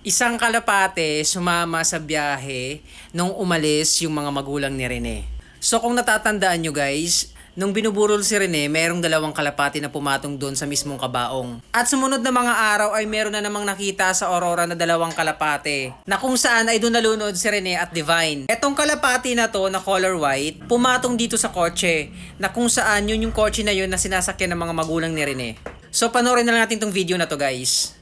Isang kalapate sumama sa biyahe nung umalis yung mga magulang ni Rene. So kung natatandaan nyo guys, nung binuburol si Rene, merong dalawang kalapati na pumatong doon sa mismong kabaong. At sumunod na mga araw ay meron na namang nakita sa Aurora na dalawang kalapate, na kung saan ay doon nalunod si Rene at Divine. Etong kalapati na to na color white, pumatong dito sa kotse, na kung saan yun yung kotse na yun na sinasakyan ng mga magulang ni Rene. So panoorin na lang natin tong video na to guys.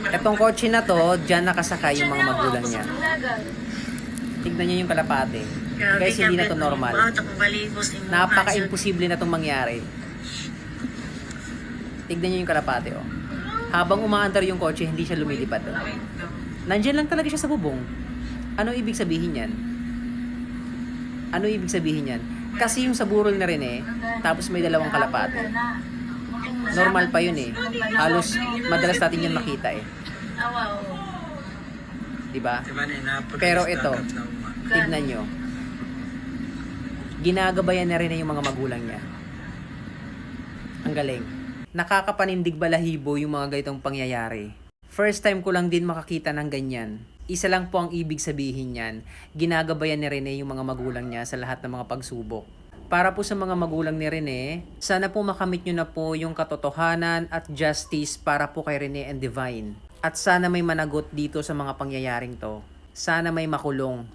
Etong kotse na to, dyan nakasakay yung mga magulang niya. Tignan niyo yung kalapate. Guys, hindi na to normal. Napaka-imposible na tong mangyari. Tignan niyo yung kalapate, oh. Habang umaandar yung kotse, hindi siya lumilipad. Nandyan lang talaga siya sa bubong. Ano ibig sabihin yan? Ano ibig sabihin yan? Kasi yung sa burol na rin tapos may dalawang kalapate. Normal pa yun Halos madalas natin yun makita Diba? Pero ito, tignan nyo. Ginagabayan na rin yung mga magulang niya. Ang galing. Nakakapanindig balahibo yung mga ganitong pangyayari. First time ko lang din makakita ng ganyan. Isa lang po ang ibig sabihin niyan. Ginagabayan ni Rene yung mga magulang niya sa lahat ng mga pagsubok. Para po sa mga magulang ni Rene, sana po makamit nyo na po yung katotohanan at justice para po kay Rene and Divine. At sana may managot dito sa mga pangyayaring to. Sana may makulong.